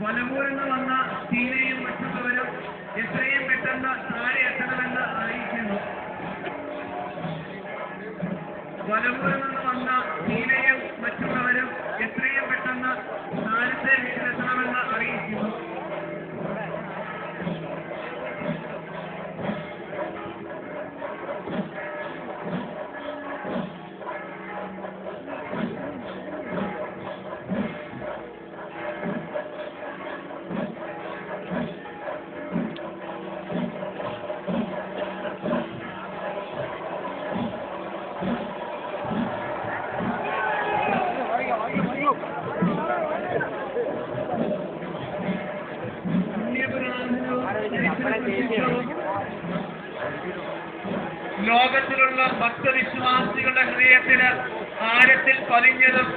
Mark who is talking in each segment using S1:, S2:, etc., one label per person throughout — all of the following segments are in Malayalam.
S1: വലമൂരിൽ നിന്ന് വന്ന ഷീലയും മറ്റുള്ളവരും എത്രയും പെട്ടെന്ന് താഴെ എത്തണമെന്ന് അറിയിക്കുന്നു. വലമൂരിൽ നിന്ന് വന്ന ഷീലയും മറ്റുള്ളവരും എത്രയും പെട്ടെന്ന് താഴത്തെ വീട്ടിലെത്തണമെന്ന് അറിയിക്കുന്നു. ലോകത്തിലുള്ള ഭക്തവിശ്വാസികളുടെ ഹൃദയത്തിന് ആഴത്തിൽ പതിഞ്ഞതും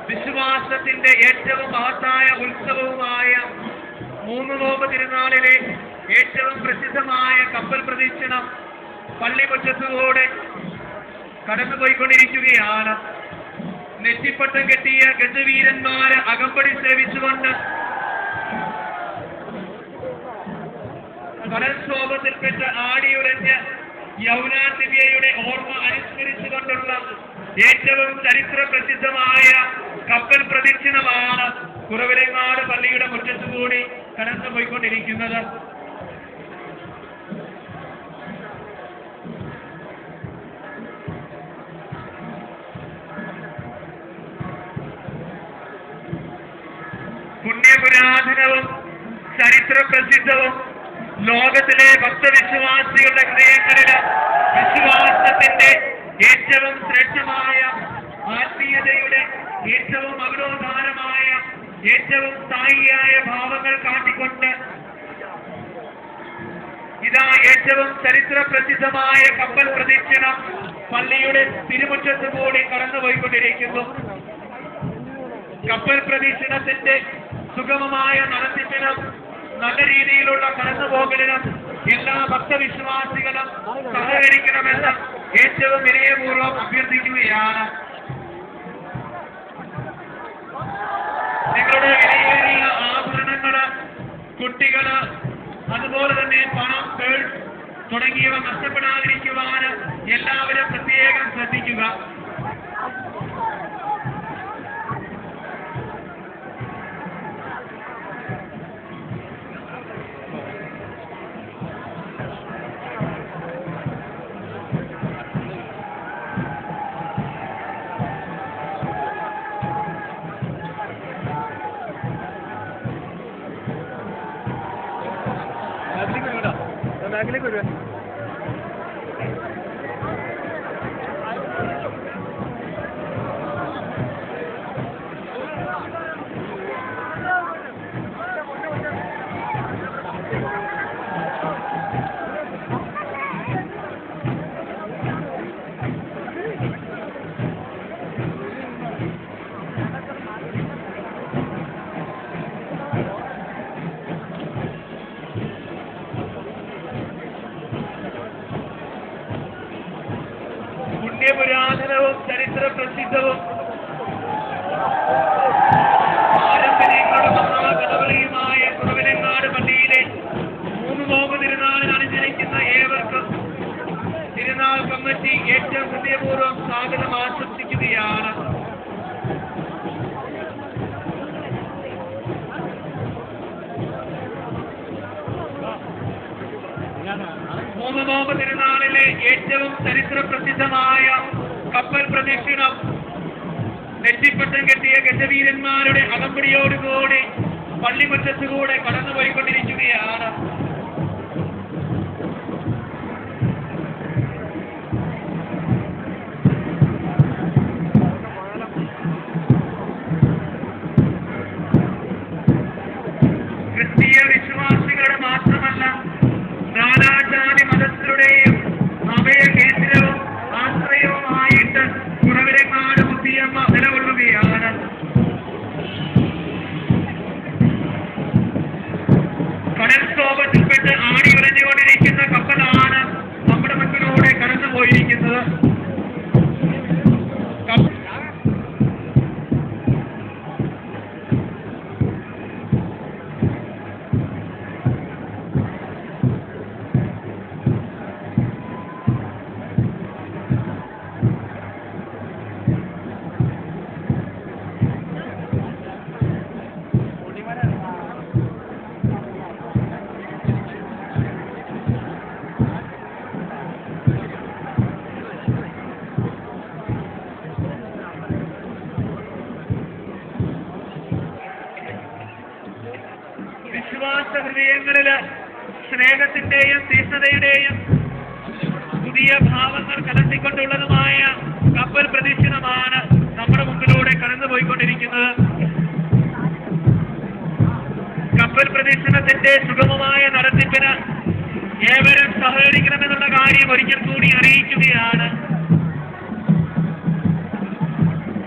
S1: വിശ്വാസത്തിന്റെ ഏറ്റവും മഹത്തായ ഉത്സവവുമായ മൂന്ന് നോമ്പ് തിരുനാളിലെ ഏറ്റവും പ്രസിദ്ധമായ കപ്പൽ പ്രദക്ഷിണം പള്ളിമുറ്റത്തുകൂടെ കടന്നുപോയിക്കൊണ്ടിരിക്കുകയാണ്. നെറ്റിപ്പട്ടം കെട്ടിയ ഗജവീരന്മാര് അകമ്പടി സേവിച്ചുകൊണ്ട് കടൽക്ഷോഭത്തിൽപ്പെട്ട് ആടിയുലഞ്ഞ് യൗനാൻ ദിവ്യയുടെ ഓർമ്മ അനുസ്മരിച്ചുകൊണ്ടുള്ള ഏറ്റവും ചരിത്ര പ്രസിദ്ധമായ കപ്പൽ പ്രദക്ഷിണമാണ് കുറവിലങ്ങാട് പള്ളിയുടെ മുറ്റത്തുകൂടി കടന്നുപോയിക്കൊണ്ടിരിക്കുന്നത്. പുണ്യപുരാതനവും ചരിത്ര പ്രസിദ്ധവും ലോകത്തിലെ ഭക്തവിശ്വാസികളുടെ ഹൃദയങ്ങളില് വിശ്വാസത്തിന്റെ ഏറ്റവും ശ്രേഷ്ഠമായ ആത്മീയതയുടെ ഏറ്റവും അവിരോധാനമായ ഏറ്റവും സ്ഥായിയായ ഭാവങ്ങൾ കാട്ടിക്കൊണ്ട് ഇതാ ഏറ്റവും ചരിത്ര പ്രസിദ്ധമായ കപ്പൽ പ്രദക്ഷിണം പള്ളിയുടെ തിരുമുറ്റത്ത് കൂടി കടന്നുപോയിക്കൊണ്ടിരിക്കുന്നു. കപ്പൽ പ്രദക്ഷിണത്തിന്റെ സുഗമമായ നടത്തിപ്പിനും നല്ല രീതിയിലുള്ള കടന്നുപോകലിനും എല്ലാ ഭക്തവിശ്വാസികളും സഹകരിക്കണമെന്ന് ഏറ്റവും വിനയപൂർവ്വം അഭ്യർത്ഥിക്കുകയാണ്. നിങ്ങളുടെ വിലയേറിയ ആഭരണങ്ങള്, കുട്ടികള്, അതുപോലെ തന്നെ പണം, പേഴ്സ് തുടങ്ങിയവ നഷ്ടപ്പെടാതിരിക്കുവാന് എല്ലാവരും പ്രത്യേകം ശ്രദ്ധിക്കുക.
S2: ബാക്കിലേക്ക് വരുവാ.
S1: പുരാതനവും ചരിത്ര പ്രസിദ്ധവും പാരമ്പര്യങ്ങളുടെ മഹാകഥകളിയുമായ കുറവിലങ്ങാട് പള്ളിയിലെ മൂന്ന് നോമ്പ് തിരുനാളിൽ അണിഞ്ഞിരിക്കുന്ന ഏവർക്കും തിരുനാൾ കമ്മിറ്റി ഏറ്റവും ഹൃദയപൂർവ്വം സ്വാഗതം ആശംസിക്കുകയാണ്. മൂന്ന് നോമ്പ് തിരുനാളിലെ ഏറ്റവും ചരിത്ര പ്രസിദ്ധമായ കപ്പൽ പ്രദക്ഷിണം നെറ്റിപ്പട്ടം കെട്ടിയ ഗജവീരന്മാരുടെ അകമ്പടിയോടുകൂടി പള്ളിമുറ്റത്തുകൂടെ കടന്നുപോയിക്കൊണ്ടിരിക്കുകയാണ്. ക്രിസ്തീയ വിശ്വാസികളുടെ മാത്രമല്ല നാനാജാതി മതസ്ഥരുടെയും അഭയകേന്ദ്രവും ആശ്രയവുമായിട്ട് കുറവിലങ്ങാട് മുത്തിയമ്മ നിലകൊള്ളുകയാണ്. കടൽക്ഷോഭത്തിൽ ഹൃദയങ്ങളില് സ്നേഹത്തിന്റെയും തീഷ്ണതയുടെയും പുതിയ ഭാവങ്ങൾ കലർത്തിക്കൊണ്ടുള്ളതുമായ കപ്പൽ പ്രദക്ഷിണമാണ് നമ്മുടെ മുമ്പിലൂടെ കടന്നുപോയിക്കൊണ്ടിരിക്കുന്നത്. കപ്പൽ പ്രദക്ഷിണത്തിന്റെ സുഗമമായ നടത്തിപ്പിന് ഏവരും സഹകരിക്കണമെന്നുള്ള കാര്യം ഒരിക്കൽ കൂടി അറിയിക്കുകയാണ്.